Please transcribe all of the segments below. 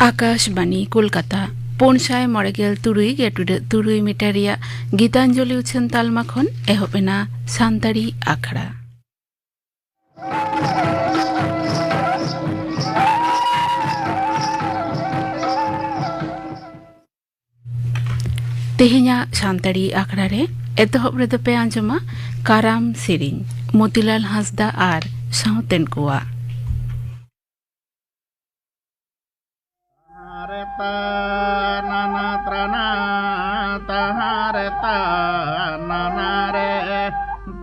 Akashvani Kolkata 593 metre Geetanjali उछन तालमा खन एहपेना सान्ताड़ी आखड़ा तेहेña सान्ताड़ी आखड़ा रे एतहब रे पे आंजमा काराम सेरिñ मोतीलाल हांसदा आर साउतेन कुआ नाना त्रना तहारे ता नाना रे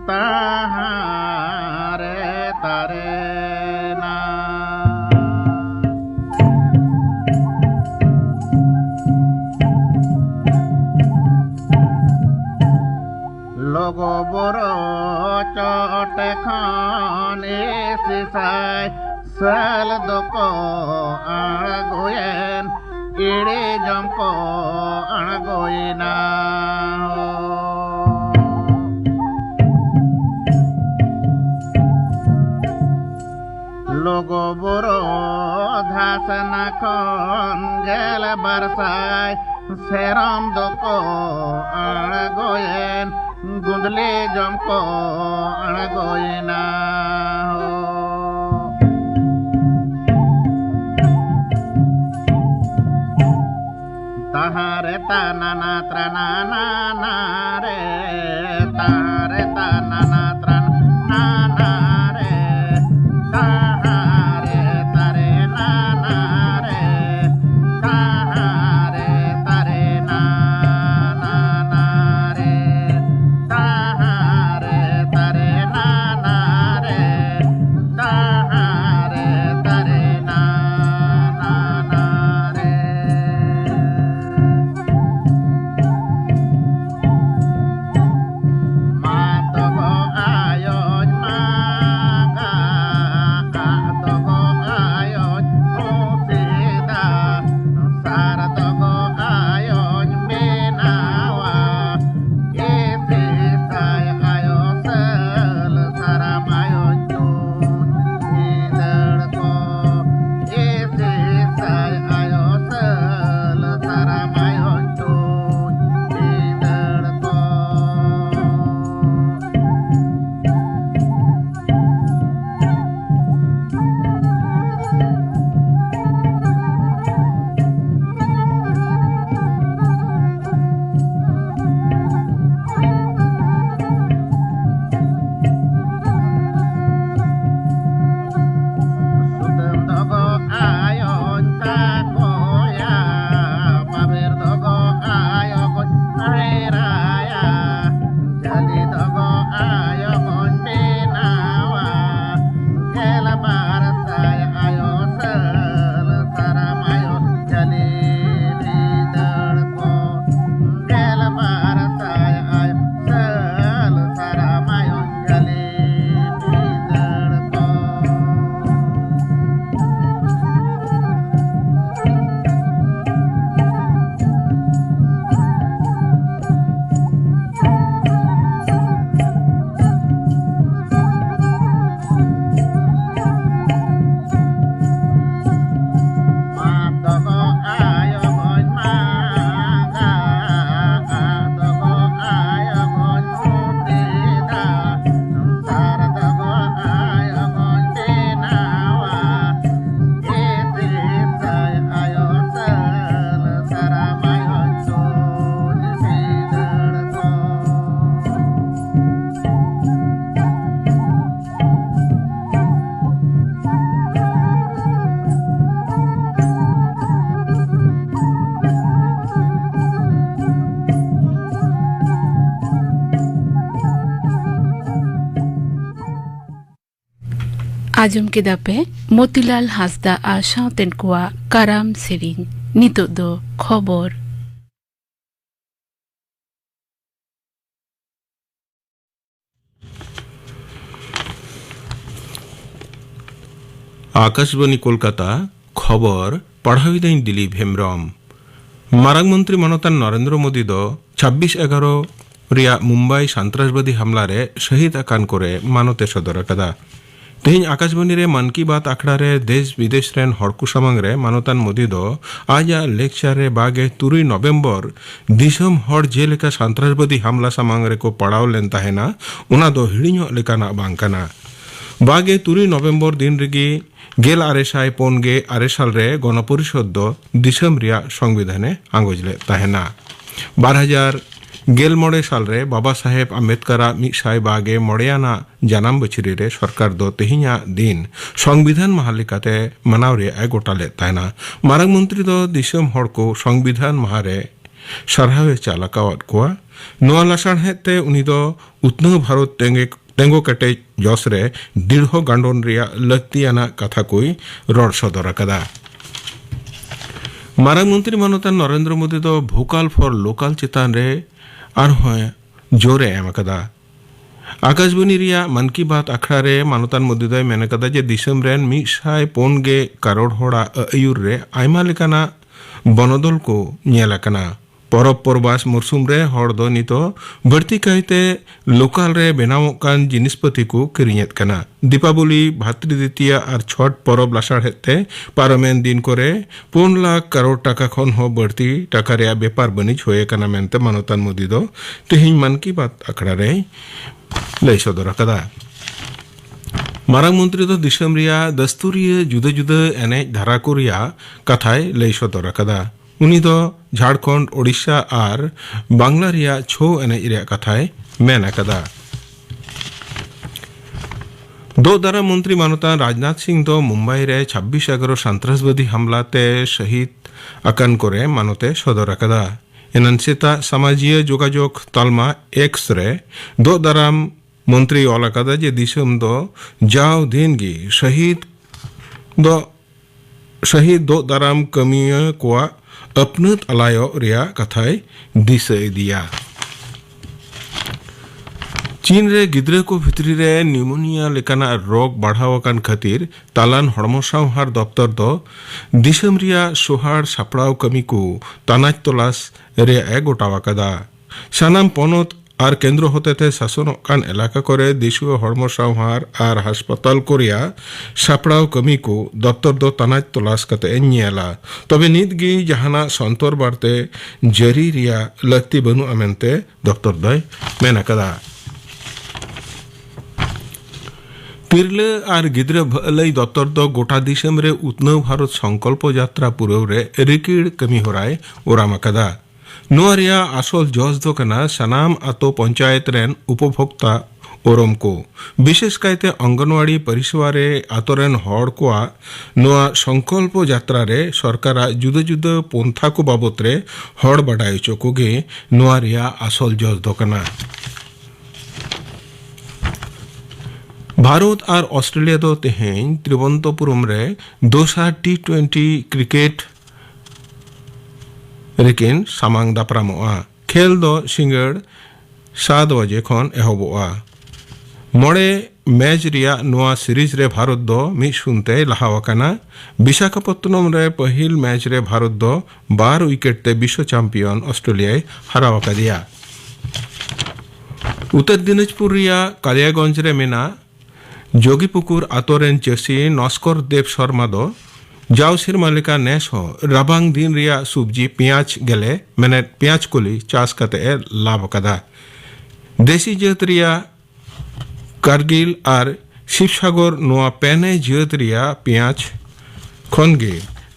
तहारे तारे ना लोगो बोरो चोटे खाने सिसाय साल दोको आगोयन इड़े जमको आगोयना लोगो बोरो धासना खन गेल बरसाय सेरम दोको आगोयन गुंदले जमको आगोयना तहारे ता नाना त्रना नाना रे तारे ता नाना त्रना नाना रे तहारे तारे नाना रे तहारे तारे नाना रे तहारे तारे नाना रे तहारे तारे नाना रे आजम के दापे मोतीलाल हांसदा आ साउतेन कुआ काराम सेरिñ नितो दो खबर आकाशवाणी कोलकाता खबर पढ़ाविदाइन दिलीप हेम्ब्रम मारांग मंत्री मनोता नरेंद्र मोदी दो 26/11 रिया मुंबई सन्त्रासबादी हमलारे शहीद आकान करे मानते सदर कदा तेहिं आकाशवाणी रे मन की बात आखड़ा रे देश विदेश रेन हड़कू सामंग रे मानतान मोदी दो आज लेक्चर रे बागे 3 नवेम्बर दिसम हड़ जेलेका सन्त्रासवादी हमला सामंग रे को पड़ाव लेन ताहेना उना दो हिड़िño लेकाना बांग काना बागे 3 नवेम्बर दिन रेगी गेल आरेसाय पोनगे आरेसाल रे गणपरिषद दो दिसम रिया संविधाने आंगोजले ताहेना 2000 गेल मोड़े साल रे बाबा साहेब आम्बेडकर मिसाय बागे मोड़ेयाना जन्म बछरी रे सरकार दो तेहिया दिन संविधान महालिकाते मनाव रे आय गोटाले तायना मारंग मंत्री दो दिसम हड़ को संविधान महारे सरहावे चालकावत कोआ नोआ लासाण हेते उनी दो उतनो भारत तेंगो कटे जस रे दीर्घ गांडोन रिया लक्तियाना कथा कोई रड़ सदर कदा मारंग मंत्री मानता नरेंद्र मोदी दो भोकाल फॉर लोकल चितान रे जोरे एम कदा आकाशवाणी रिया मन की बात आखड़ा रे मानतान मोदी दय मेन कदा जे दिसम रेन 104 करोड़ होड़ा आयुर रे आयमा लेकाना बनोदल को नेला कना परब परबास मरसुम रे हड़ दो नितो बढ़ती कहते लोकल रे बनाव कान जिनिसपति को किरियत कना दीपावली भातृ द्वितीया और छठ परब लासाड़ हेते पारमेन दिन करे 4 लाख करोड़ टाका खन हो बढ़ती टाका रे व्यापार बनिज होए कना मेनते मानतान मोदी दो तेहिं मन की बात आखड़ा रे लय सदर कदा मारंग मंत्री दो दिसम रिया दस्तूरिया जुदा जुदा एने धारा को रिया कथाय लय सदर कदा उनी दो झारखंड ओडिशा और बांग्ला रिया छो एने रिया कथाय मेन कदा दो दारा मंत्री मानता राजनाथ सिंह दो मुंबई रे 26/11 सन्त्रासवादी हमलाते शहीद अकन करे मानते सदर कदा एनन सेता सामाजिक जोगाजोग तालमा एक्स रे दो दाराम मंत्री ओला कदा जे दिसम दो जाव दिनगी शहीद दो दाराम कमिया कोआ अपनत अलायो रिया कथाय दिसे दिया चीन रे गिद्रे को भितरी रे न्यूमोनिया लेकाना रोग बढ़ावकान खातिर तालान हड़मो सावहार दफ्तर दो दिसम रिया सोहार सापड़ाव कमी को तानाज तलाश रे ए गोटावा कदा सानाम पनत और केंद्र होते थे शासन कान एलाका करे देशीय हड़मो सावहार और हासपाताल कोरिया सापड़ाव कमी को दफ्तर दो तानाज तलाश कते एला तबे नितगी जहाना संतर बारते जरी रिया लगती बनु अमेनते दफ्तर दय मेना कदा तिरले और गिद्रे भलई दफ्तर दो गोटा दिसम रे उतनो भारत संकल्प यात्रा पुरव रे रिकिड़ कमी होराय ओरामा कदा नोआ रिया आसल जस दो कना सनाम आतो पंचायत रेन उपभोक्ता ओरम को विशेष कायते अंगनवाड़ी परिसेवा रे आतोरेन हड़ को नोआ संकल्प यात्रा रे सरकारा जुदा जुदा पंथा को बाबत रे हड़ बाडाय चोकोगे नोआ रिया आसल जस दो कना भारत और ऑस्ट्रेलिया दो तेहें त्रिवंतपुरम रे दोसा T20 क्रिकेट रेकिन सामांग दापरामोआ खेल दो सिंगड़ 7 बजे खन एहबोआ मोड़े मैच रिया नोआ सीरीज रे भारत दो 1-0 लहावकाना विशाखापत्तनम रे पहिल मैच रे भारत दो 12 विकेट ते विश्व चैंपियन ऑस्ट्रेलिया हरावका दिया उत्तर दिनाजपुर रिया कालियागंज रे मेना जोगीपुकुर आतोरेन चसी नस्कर देव शर्मा दो जाव सिरमा लेका नेस हो राबांग दिन रिया सब्जी पियाज गेले मैंने पियाज कोली चास कते लाभ कदा देसी जात रिया कारगिल और शिवसागर नोआ पेने जात रिया पियाज खनगे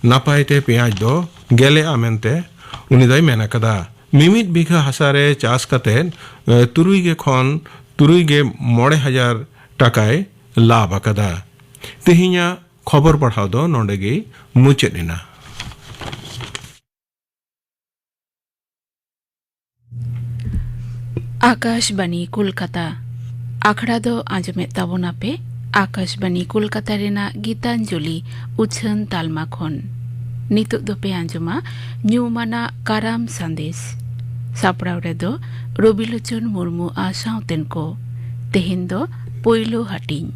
नापायते पियाज दो गेले आमेनते उनी दय मेना कदा मिमित बीघा हासारे चास कते तुरुइगे खन तुरुइगे 9,000 टाकाय लाभ कदा तेहिया खबर पढ़ाओ दो नोंडेगी मुचेना आकाशवाणी कोलकाता आखड़ा दो आंजमे ताबोना पे आकाशवाणी कोलकाता रेना गीतांजलि उछन तालमा खन नितुक दो पे आंजमा न्यूमाना काराम संदेश सापड़ाव रे दो रबिलोचन मुर्मू आ सावतेन को तेहिन दो पोइलो हाटिंग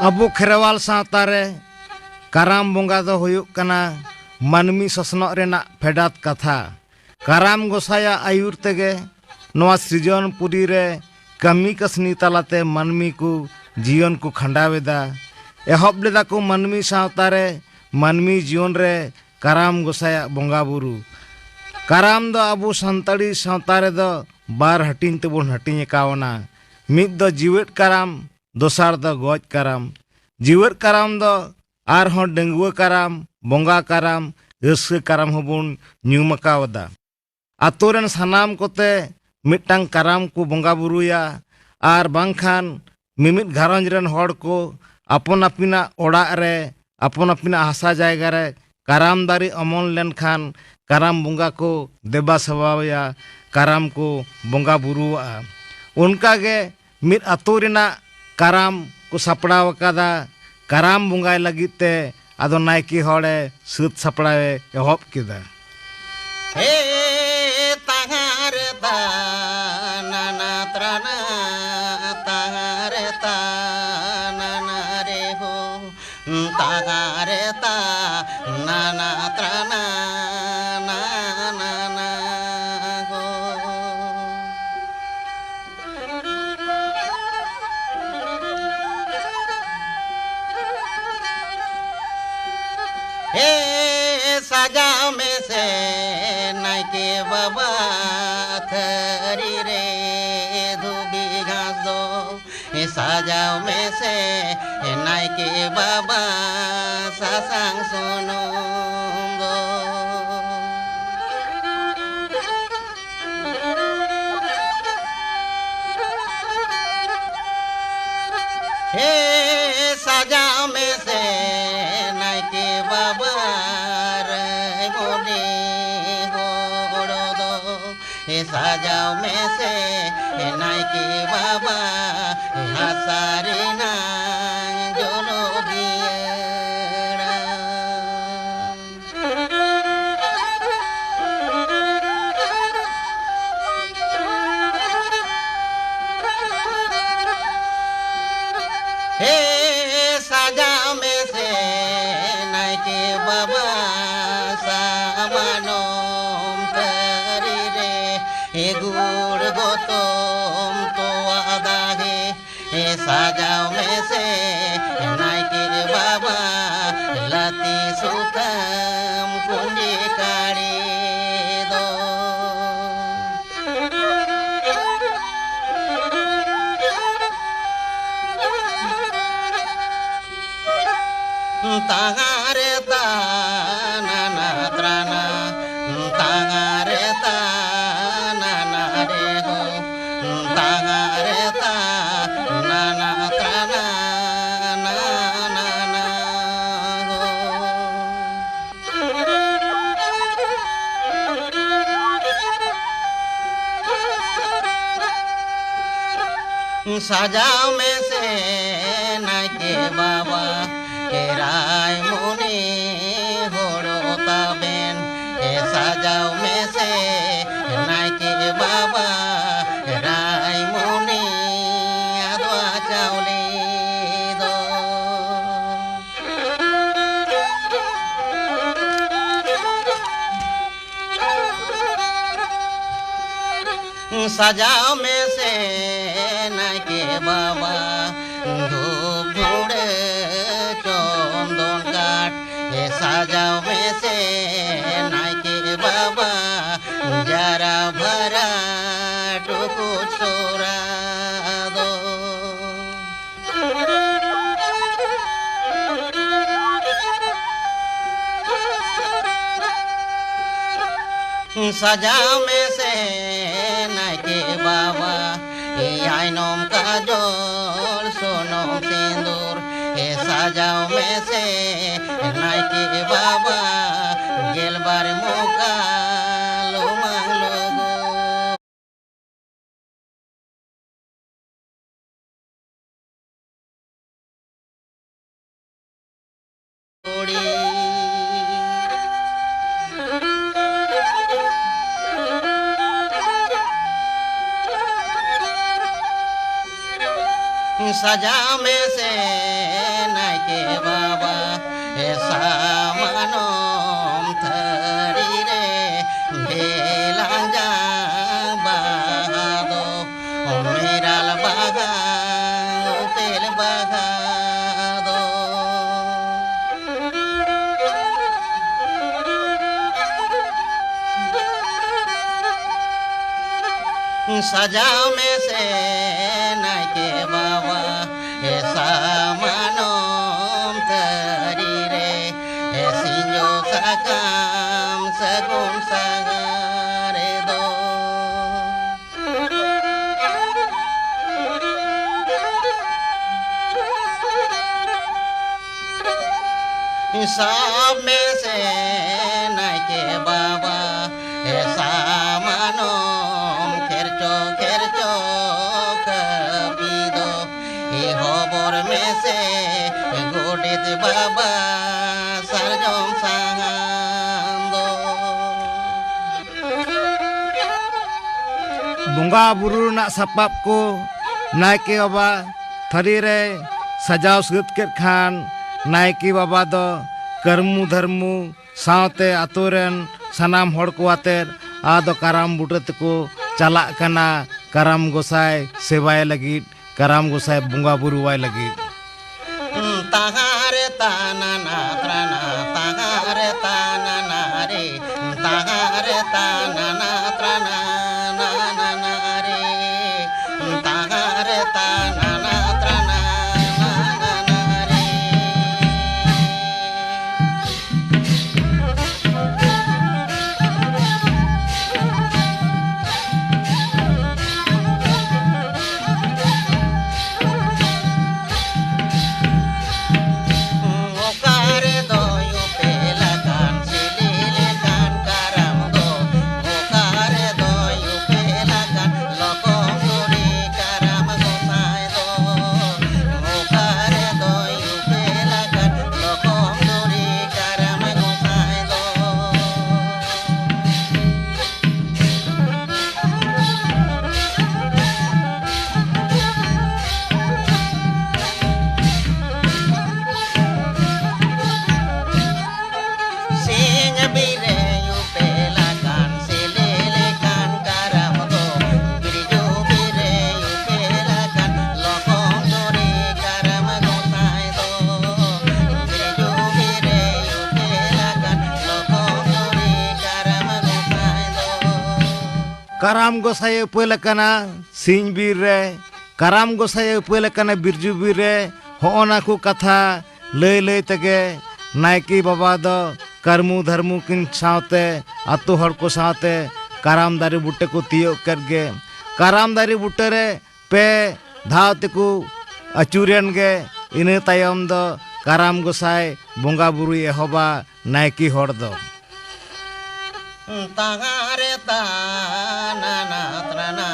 अबो खेरवाल सावता रे काराम बोंगा दो हुयुक कना मानमी ससनों रेना फेडात कथा काराम गोसाया आयुर तेगे नवा सृजनपुरी रे कमी कसनी तलाते मानमी को जीवन को खंडावेदा एहब लेदा को मानमी सावता रे मानमी जीवन रे काराम गोसाया बोंगा बुरु काराम दो अबो संताड़ी सावता रे दो बार हटिन तेबोन हटिन कावना मिद दो जीवेट काराम दोसार दो गोज काराम जीवेट काराम दो आरहों डेंगुआ काराम बोंगा काराम रस्के काराम होबुन न्यूमकावदा आतोरन सनाम कोते मिट्टांग काराम को बोंगा बुरुया आर बांखान मिमित घारंज रन होड़ को अपन अपिना ओड़ा रे अपन अपिना हासा जायगा रे काराम दारी अमन लेन खान काराम बोंगा को देबा सवाया काराम को बोंगा बुरुआ उनका गे मित आतोरिना काराम को सपड़ाव कादा काराम बोंगाय लगिते आदो नायकी होड़े सुत सपड़ावे एहब किदा हे ताहार ता नाना त्राना ताहार ता नाना रे हो ताहार ता नाना त्राना नाना हो हे सजाओ में से नाइके बाबा थरी रे धूबी घास दो हे सजाओ में से नाइके बाबा सासांग सुनो दो हे सजाओ में से नाइके बाबा रे मोने गोड़ो दो हे सजाओ में से नाइके बाबा हसारी नांग जोलो दियरा हे सजाओ में से नाइके बाबा सामानोम करी रे हे गुड़ गोतोम तो आदा हे सजाओ में से नाइके बाबा लती सुतम कुंडी काड़ी दो ताहारे ता नाना त्राना ताहारे ता नाना रे हो ताहारे ता नाना त्राना नाना हो सजाओ में से नाइके बाबा राय मुनि होड़ो ताबेन सजाओ में से नाइके बाबा राय मुनि आदवा चावली दो सजाओ में से नाइके बाबा धूप धूड़े सजाओ में से नाइके बाबा जरा भरा टुकु छोरा दो सजाओ में से नाइके बाबा आइनोम का जोर सोनोम सिंदूर सजाओ में से नाइके बाबा गेलबार मुका लो मांगलो गोड़ी सजा में से ke baba samanom thari re belang jang bahado miral baga upel bagado सजाओ में से नाय के बाबा ऐसा मनोम तरी रे सिंजो सकाम सगुन सगारे दो सब में से नाय के बाबा ऐसा मनोम खेरचो खेरचो कबिदो ए खबर में से गोडेत बाबा सरजम सांगदो बंगा बुरु ना सपाप को नायके बाबा थरी रे सजाव सुत के खान नायकी बाबा दो कर्मु धर्मु सावते आतोरेन सनाम हड़ को आतेर आदो काराम बुटत को चला कना काराम गोसाई सेवाय लगित काराम गोसाई बुंगा बुरुवाय लगित ताहारे ताना ना त्राना ताहारे ताना ना रे ताहारे ताना ना त्राना ना ना ना रे ताहारे ताना ना त्राना ना ना ना रे Okare do yupelakan sililikan karam do Okare do yupelakan lokom suri karam gosai do Okare do yupelakan lokom suri karam gosai do Sinya bire yupelakan sililikan karam do Birju bire yupelakan lokom suri karam gosai do Birju bire yupelakan lokom suri karam gosai do काराम गोसाई उपलकना सिंह बीर रे काराम गोसाई उपलकना बिरजू बीर रे होना को कथा लय लय तगे Nike बाबा दो कर्मु धर्मु किन सावते अतु हड़ को सावते काराम दारी बुट्टे को तियो करगे काराम दारी बुट्टे रे पे धावते को अचूरेन गे इने तायम दो काराम गोसाई बोंगा बुरु एहोबा नायकी हड़ दो Tahare tana na trana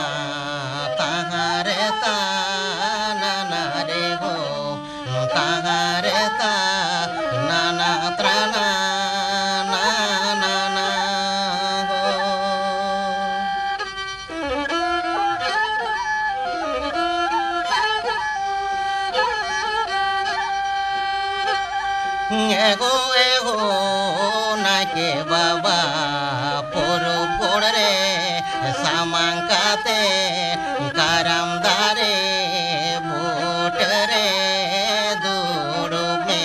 tahare tana na re ho tahare tana na trana na na na ho ego ego na ke baba poro pore samangkate karam dare botare duru me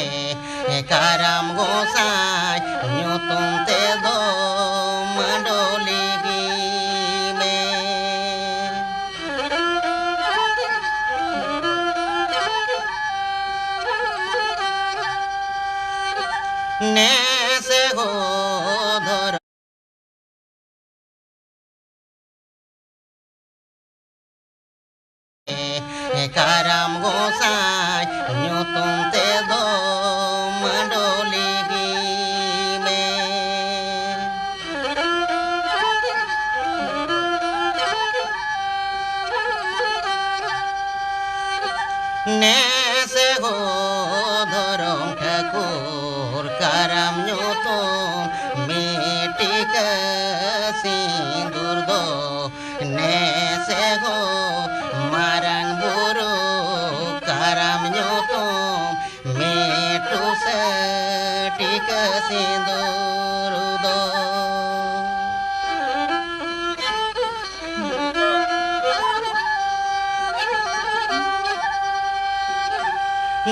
karam gosai nyutum te do mandoli me ne se ho dhor karam gosai nyutum te do mandoli me ne se ho dhorom thakur karam nyutum metik sindur do ne se ho marang buru karam nyutum me मेटिक सिंदूर दो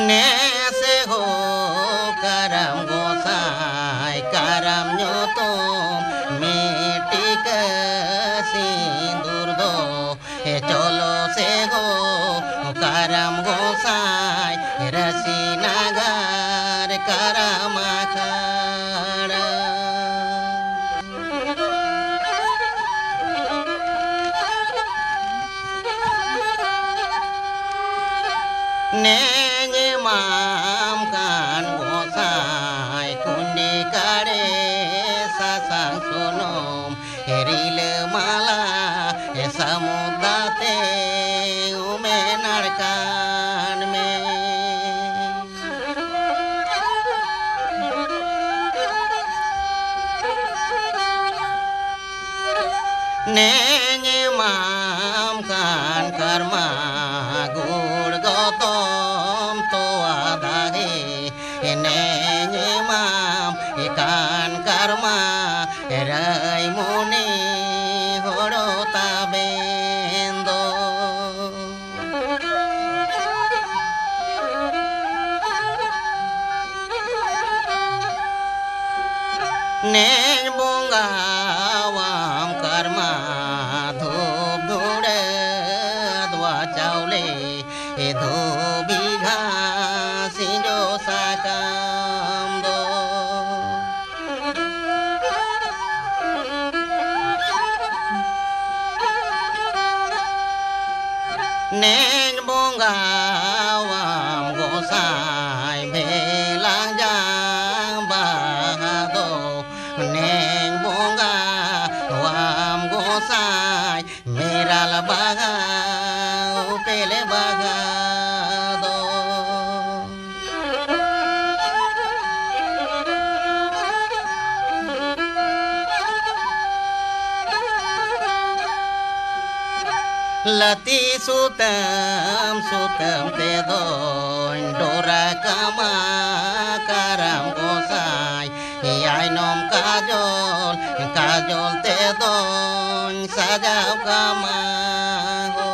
नेसे हो करम गोसाई करम ᱧᱩᱛᱩᱢ matic सिंदूर दो चलो से गो करम गोसाई रसी नगर करम अखाड़ा नेंग माम कान गोसाई कुंडी काड़े सासांग सोनोम हेरिल माला समुदाते उमे नड़कान में नेंग माम कान कर्मा गुड़ गौतम तो आधागे नेंग माम कान कर्मा रई मुनि होड़ो ताबेंदो नेंग बोंगा वाम कर्मा धूप धूड़े अदवा चावले धोबी घासी जो साकाम दो नेंग बोंगा वाम गोसाई भेलांग जांग बहादो नेंग बोंगा वाम गोसाई मेराल बगा उपेले बगा दो लती सुतम सुतम ते दो डोरा कमा करम गोसाई आई नोम काजोल काजोल ते दो सजाव कमा हो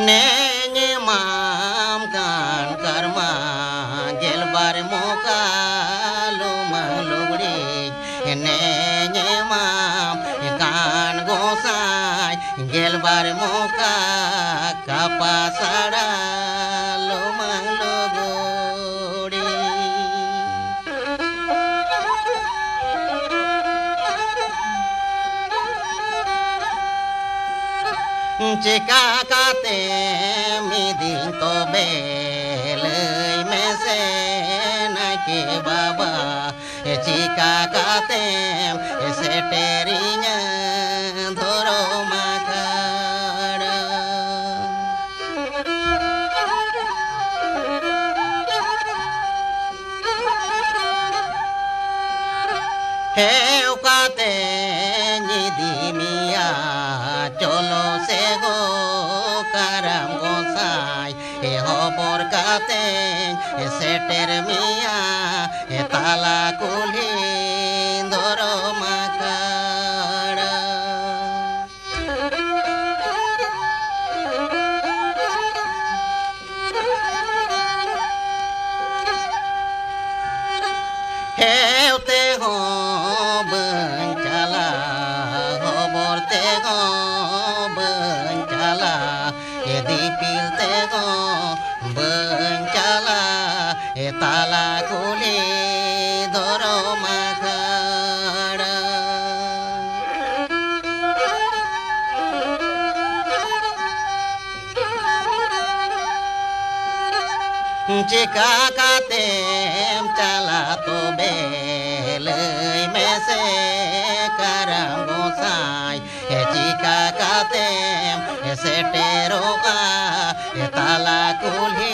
नेंग माम कान कर्मा गेलबार मोका लुमंग लुगड़ी नेंग माम कान गोसाई गेलबार मोका कापा साड़ा लुमंग लुगड़ी चिका काते मिदिं तो बेल में से नके बाबा चिका काते से टेरिंग धोरो मकाड़ा हे उकाते निधि मिया चलो से गो करम गोसाई हे होबर काते सेटेर मिया ताला कुली धोरो मकाड़ा हे उते हो बंचाला होबर ते हो बंचाला दीपिल ते हो बंचाला ताला कुली धोरो मकाड़ा चिका कातेम चला तो बेल में से करम गोसाई चिका कातेम से टेरोगा ताला कुली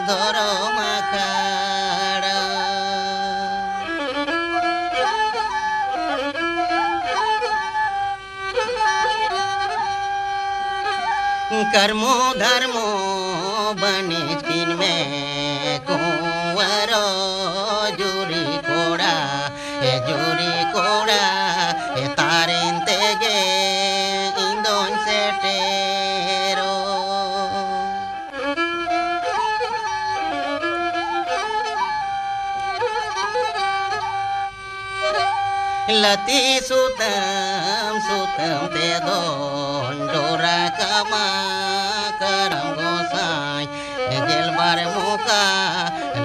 धोरो मकाड़ा कर्मो धर्मो बनिज किन में कुंवरो जुरी कोड़ा ए तारेन तेगे इंदोन सेटेरो लती सुतम ते दोन डोरा कमा करम गोसाई गेल बार मुका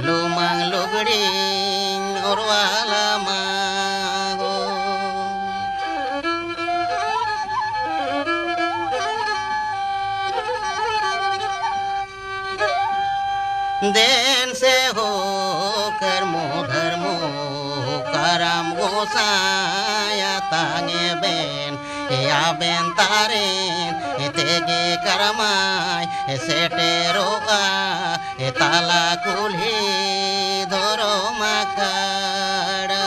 लुमंग लुगड़ी और वाला मागो देन से हो कर्मो धर्मो करम गोसाया तांगे बेन या बेन तारेन तेगे करमाय सेटेरोआ ताला कुल्ही धोरो माकड़ा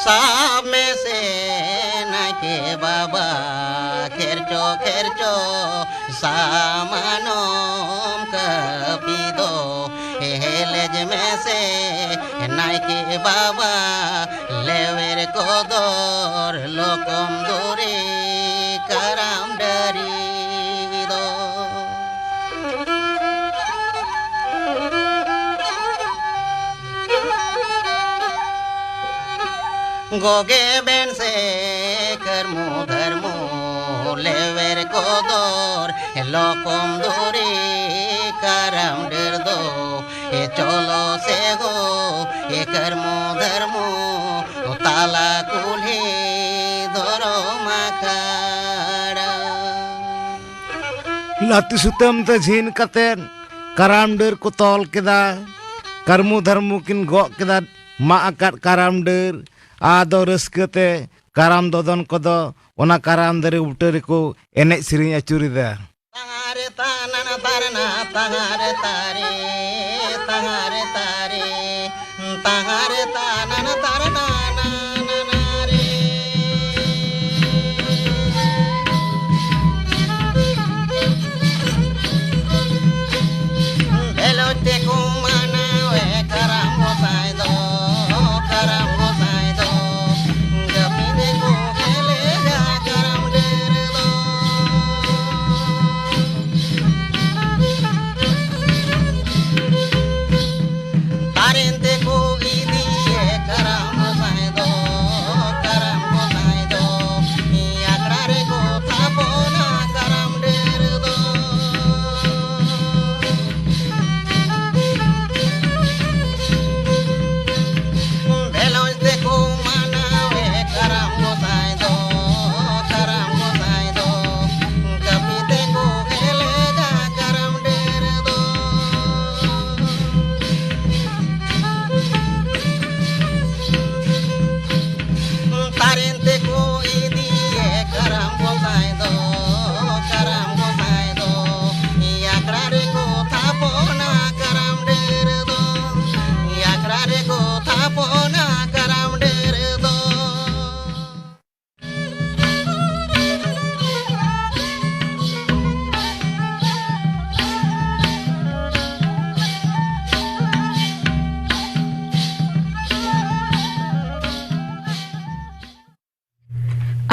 साब में से न के बाबा खेरचो सामानोम कपीदो हेलेज में से नाइके बाबा लेवेर को दोर लोकम दूरी करम डरी दो गोगे बेन से कर्मो धर्मो लेवेर को दोर लोकम दूरी करम डर दो चलो से हो कर्मो धर्मो ताला कुल्ही धोरो माकड़ा लाती सुतम ते झीन कतेन कराम डर को तोल केदा कर्मो धर्मो किन गो केदा मा आकात कराम डर आदो रस्कते कराम दोदन कोदो ओना कराम दरे उटरे को एने सिरिंग अचुरिदा तहारे ताना तारना तहारे तारे तहारे तारे तहारे ताना तारना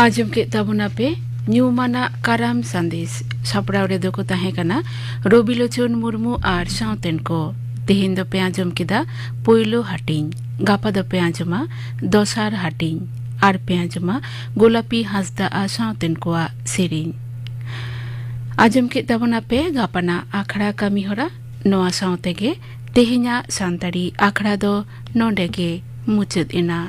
आजम के तबुना पे न्यूमाना काराम संदेश छपड़ा रे दो को ताहे कना रोबिलोचन मुर्मू आर साउतेन को तेहिन दो पे आजम किदा पोइलो हाटिंग गापा दो पे आजमा दोसार हाटिंग आर पे आजमा गोलापी हासदा आ साउतेन को आ सेरिन आजम के तबुना पे गापाना आखड़ा कमी होरा नोआ साउते के तेहिना सांतारी आखड़ा दो नोंडे के मुचद इना